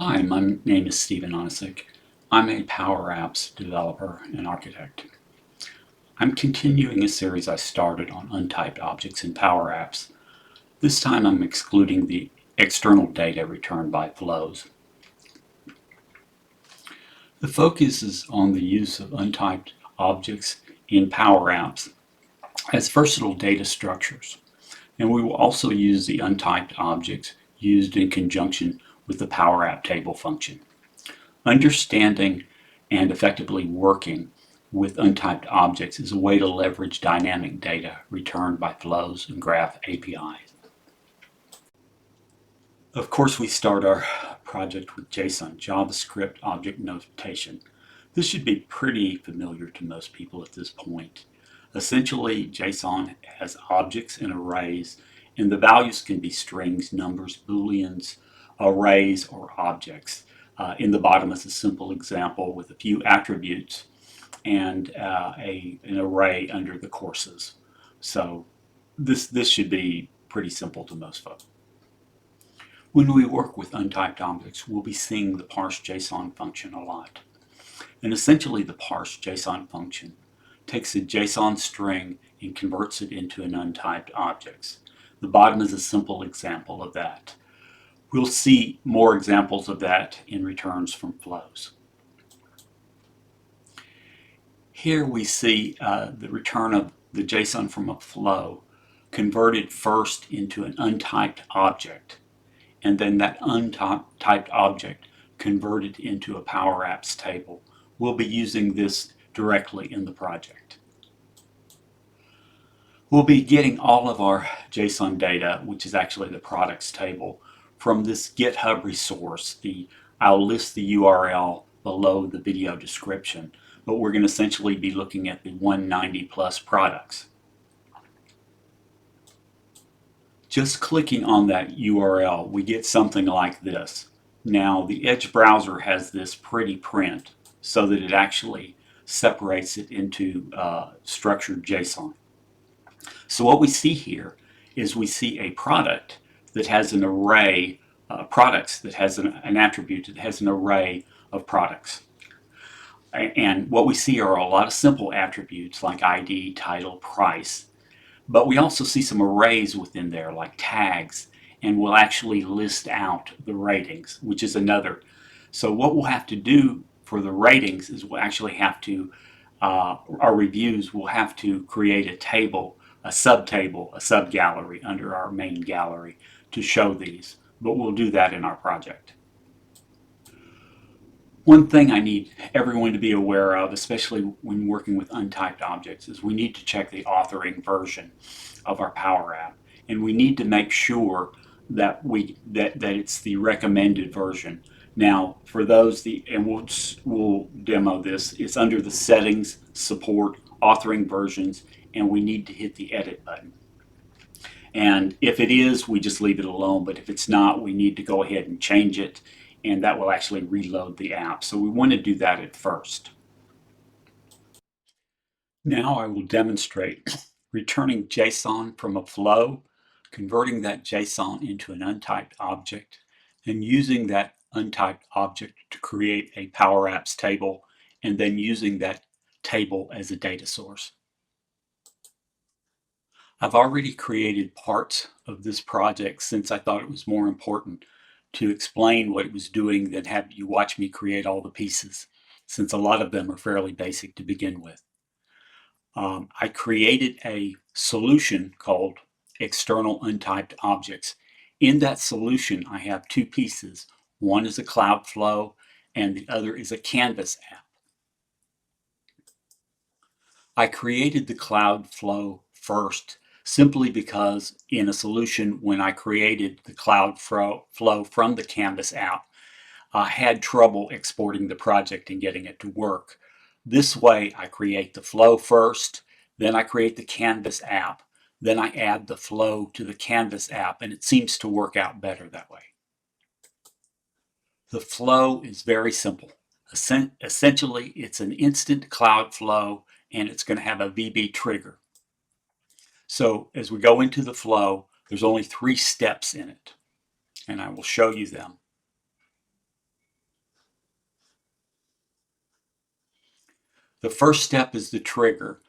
Hi, my name is Stephan. I'm a Power Apps developer and architect. I'm continuing a series I started on untyped objects in Power Apps. This time I'm excluding the external data returned by flows. The focus is on the use of untyped objects in Power Apps as versatile data structures. And we will also use the untyped objects used in conjunction with the Power App table function. Understanding and effectively working with untyped objects is a way to leverage dynamic data returned by flows and graph APIs. Of course, we start our project with JSON, JavaScript Object Notation. This should be pretty familiar to most people at this point. Essentially, JSON has objects and arrays, and the values can be strings, numbers, booleans, arrays, or objects. In the bottom is a simple example with a few attributes and an array under the courses. So this should be pretty simple to most folks. When we work with untyped objects, we'll be seeing the ParseJSON function a lot. And essentially the ParseJSON function takes a JSON string and converts it into an untyped object. The bottom is a simple example of that. We'll see more examples of that in returns from flows. Here we see the return of the JSON from a flow converted first into an untyped object, and then that untyped object converted into a Power Apps table. We'll be using this directly in the project. We'll be getting all of our JSON data, which is actually the products table, from this GitHub resource. I'll list the URL below the video description, but we're going to essentially be looking at the 190 plus products. Just clicking on that URL, we get something like this. Now, the Edge browser has this pretty print so that it actually separates it into structured JSON. So what we see here is we see a product that has an array of products, that has an attribute that has an array of products. And what we see are a lot of simple attributes like ID, title, price. But we also see some arrays within there like tags, and we'll actually list out the ratings, which is another. So what we'll have to do for the ratings is we'll actually have to, our reviews, we'll have to create a table, a subtable, a subgallery under our main gallery to show these, but we'll do that in our project. One thing I need everyone to be aware of, especially when working with untyped objects, is we need to check the authoring version of our Power App, and we need to make sure that it's the recommended version. Now, for those, and we'll demo this, it's under the Settings, Support, Authoring Versions, and we need to hit the Edit button. And if it is, we just leave it alone, but if it's not, we need to go ahead and change it, and that will actually reload the app. So we want to do that at first. Now I will demonstrate returning JSON from a flow, converting that JSON into an untyped object, and using that untyped object to create a Power Apps table, and then using that table as a data source. I've already created parts of this project since I thought it was more important to explain what it was doing than have you watch me create all the pieces, since a lot of them are fairly basic to begin with. I created a solution called External Untyped Objects. In that solution, I have two pieces. One is a Cloud Flow, and the other is a Canvas app. I created the Cloud Flow first simply because in a solution, when I created the Cloud Flow from the Canvas app, I had trouble exporting the project and getting it to work. This way, I create the flow first, then I create the Canvas app, then I add the flow to the Canvas app, and it seems to work out better that way. The flow is very simple. Essentially, it's an instant cloud flow, and it's going to have a VB trigger. So as we go into the flow, there's only 3 steps in it, and I will show you them. The first step is the trigger,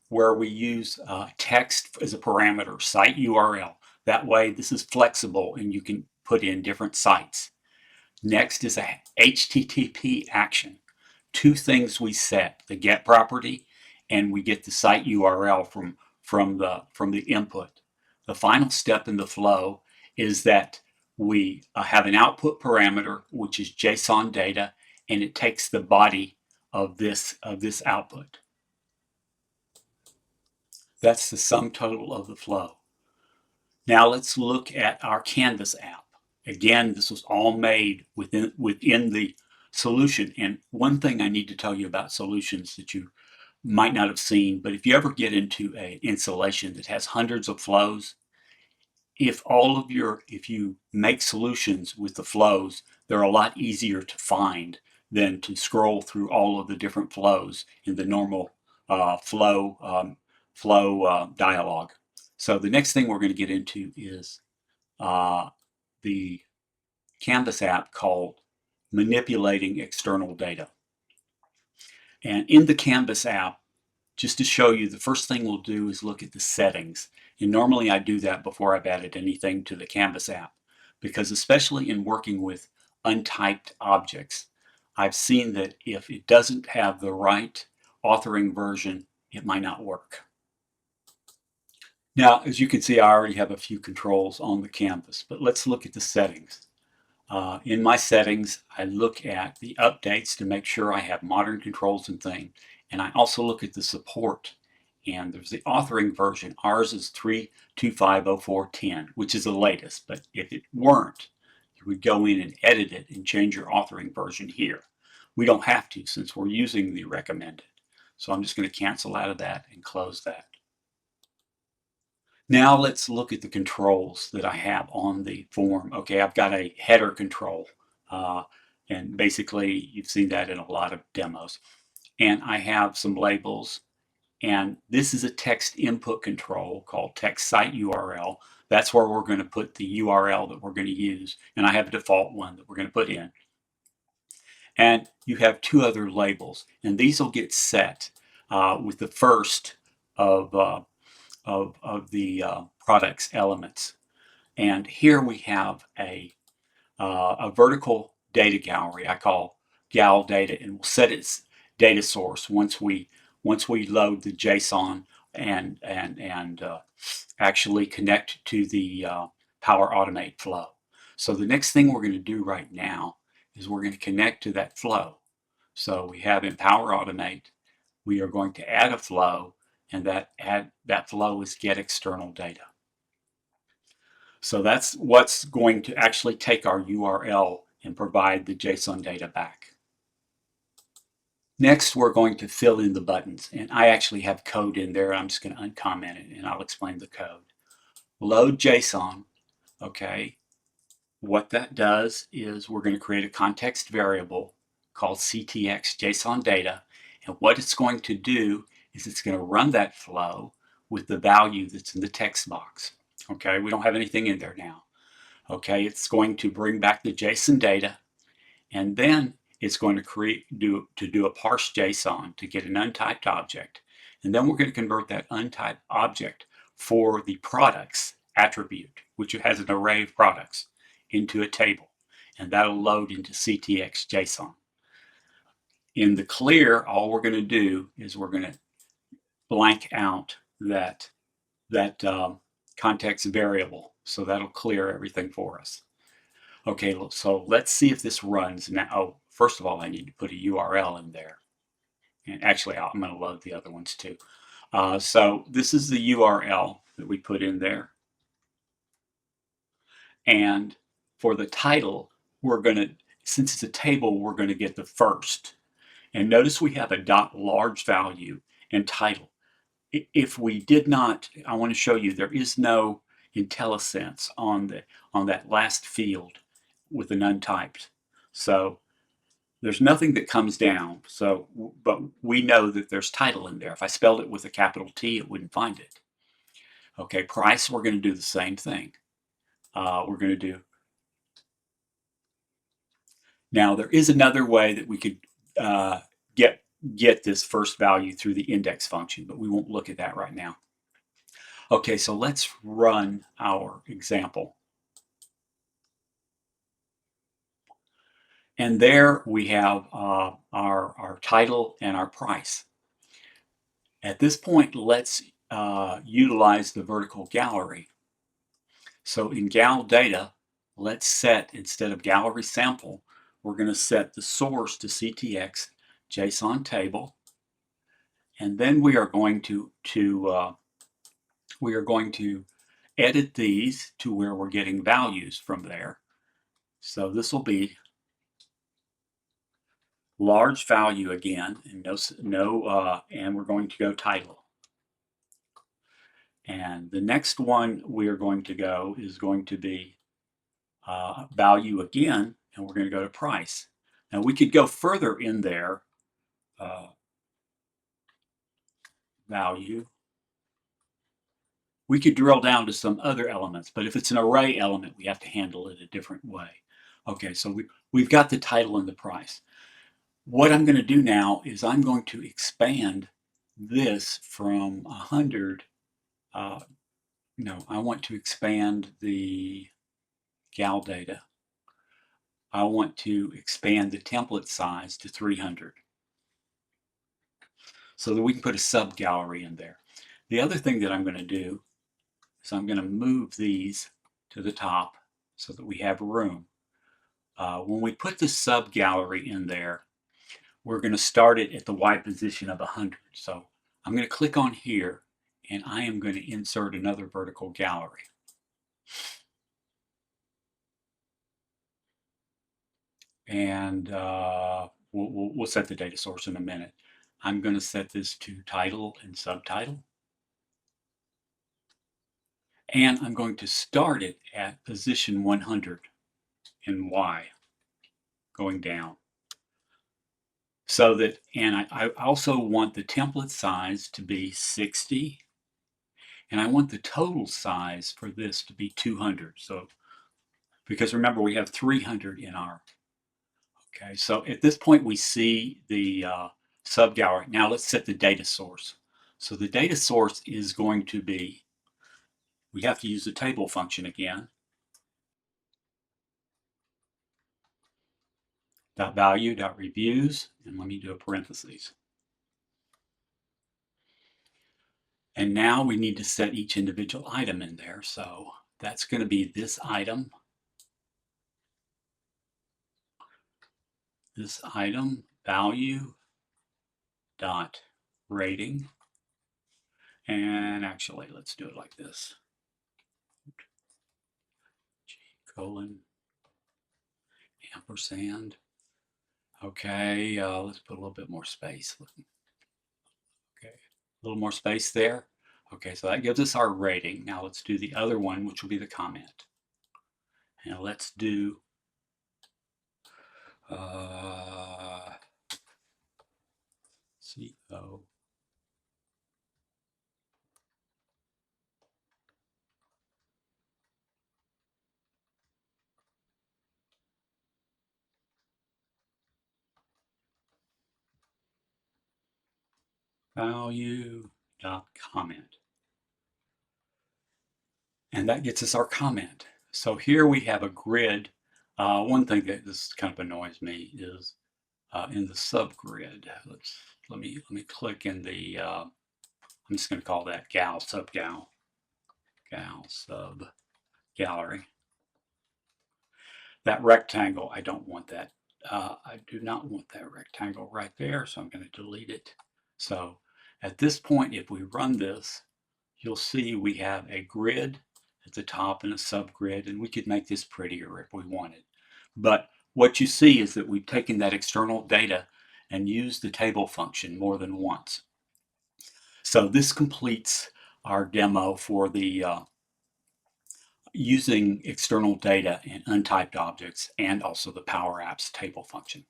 where we use text as a parameter, site URL. That way this is flexible and you can put in different sites. Next is a HTTP action. Two things we set, the get property and we get the site URL from the input. The final step in the flow is that we have an output parameter, which is JSON data, and it takes the body of this output. That's the sum total of the flow. Now let's look at our Canvas app. Again, this was all made within the solution. And one thing I need to tell you about solutions that you might not have seen, but if you ever get into an installation that has hundreds of flows, if you make solutions with the flows, they're a lot easier to find than to scroll through all of the different flows in the normal flow dialog. So the next thing we're going to get into is the Canvas app called Manipulating External Data. And in the Canvas app, just to show you, the first thing we'll do is look at the settings. And normally I do that before I've added anything to the Canvas app, because especially in working with untyped objects, I've seen that if it doesn't have the right authoring version, it might not work. Now, as you can see, I already have a few controls on the canvas, but let's look at the settings. In my settings, I look at the updates to make sure I have modern controls and things. And I also look at the support. And there's the authoring version. Ours is 3.25.04.10, which is the latest. But if it weren't, you would go in and edit it and change your authoring version here. We don't have to since we're using the recommended. So I'm just going to cancel out of that and close that. Now let's look at the controls that I have on the form. Okay, I've got a header control, and basically you've seen that in a lot of demos. And I have some labels, and this is a text input control called text site URL. That's where we're going to put the URL that we're going to use, and I have a default one that we're going to put in. And you have two other labels, and these will get set with the first of the product's elements. And here we have a vertical data gallery I call gal data, and we'll set its data source once we load the JSON and actually connect to the Power Automate flow. So the next thing we're going to do right now is we're going to connect to that flow. So we have in Power Automate, we are going to add a flow, and that flow is get external data. So that's what's going to actually take our URL and provide the JSON data back. Next, we're going to fill in the buttons, and I actually have code in there. I'm just going to uncomment it, and I'll explain the code. Load JSON. Okay, what that does is we're going to create a context variable called CTX JSON data, and what it's going to do is it's going to run that flow with the value that's in the text box. Okay, we don't have anything in there now. Okay, it's going to bring back the JSON data, and then it's going to do a ParseJSON to get an untyped object, and then we're going to convert that untyped object for the products attribute, which has an array of products, into a table, and that'll load into CTX JSON. In the clear, all we're going to do is we're going to blank out that context variable, so that'll clear everything for us. Okay, so let's see if this runs now. Oh, first of all, I need to put a URL in there, and actually I'm going to load the other ones too. So this is the URL that we put in there, and for the title, we're going to, since it's a table, we're going to get the first. And notice we have a .large value and title. If we did not, I want to show you there is no IntelliSense on that last field with an untyped. So there's nothing that comes down. So, but we know that there's title in there. If I spelled it with a capital T, it wouldn't find it. Okay, price, we're going to do the same thing. We're going to do. Now there is another way that we could get get this first value through the index function, but we won't look at that right now. Okay, so let's run our example. And there we have our title and our price. At this point, let's utilize the vertical gallery. So in gal data, let's set, instead of gallery sample, we're going to set the source to CTX JSON table, and then we are going to edit these to where we're getting values from there. So this will be large value again, and and we're going to go title. And the next one we are going to go is going to be value again, and we're going to go to price. Now we could go further in there, value. We could drill down to some other elements, but if it's an array element, we have to handle it a different way. Okay, so we've got the title and the price. What I'm going to do now is I'm going to expand this from 100. No, I want to expand the gal data. I want to expand the template size to 300 so that we can put a sub gallery in there. The other thing that I'm going to do is I'm going to move these to the top so that we have room. When we put the sub gallery in there, we're going to start it at the Y position of 100. So I'm going to click on here, and I am going to insert another vertical gallery. And we'll set the data source in a minute. I'm going to set this to title and subtitle. And I'm going to start it at position 100 in Y, going down. So that, and I also want the template size to be 60, and I want the total size for this to be 200. So, because remember we have 300 in our, okay, so at this point we see the sub gallery. Now let's set the data source. So the data source is going to be, we have to use the table function again. .value, .reviews, and let me do a parentheses. And now we need to set each individual item in there. So that's going to be this item, value dot rating. And actually, let's do it like this. G:, ampersand. Okay, let's put a little bit more space. Okay, a little more space there. Okay, so that gives us our rating. Now let's do the other one, which will be the comment. And let's do CO. Value.comment. And that gets us our comment. So here we have a grid. One thing that this kind of annoys me is in the subgrid. Let me click in the. I'm just going to call that gal sub gallery. That rectangle, I don't want that. I do not want that rectangle right there, so I'm going to delete it. So at this point, if we run this, you'll see we have a grid at the top and a subgrid, and we could make this prettier if we wanted. But what you see is that we've taken that external data and used the table function more than once. So this completes our demo for the using external data in untyped objects and also the Power Apps table function.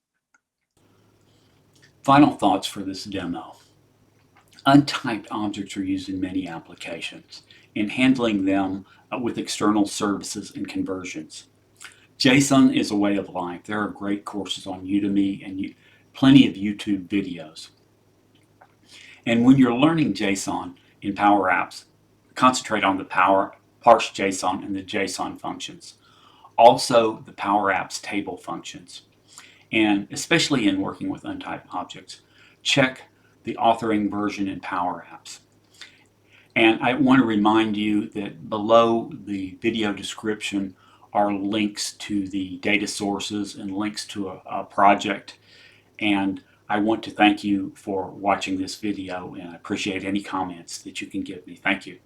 Final thoughts for this demo. Untyped objects are used in many applications in handling them with external services and conversions. JSON is a way of life. There are great courses on Udemy and plenty of YouTube videos. And when you're learning JSON in Power Apps, concentrate on the ParseJSON and the JSON functions. Also the Power Apps table functions. And especially in working with untyped objects, check the authoring version in Power Apps. And I want to remind you that below the video description are links to the data sources and links to a project. And I want to thank you for watching this video, and I appreciate any comments that you can give me. Thank you.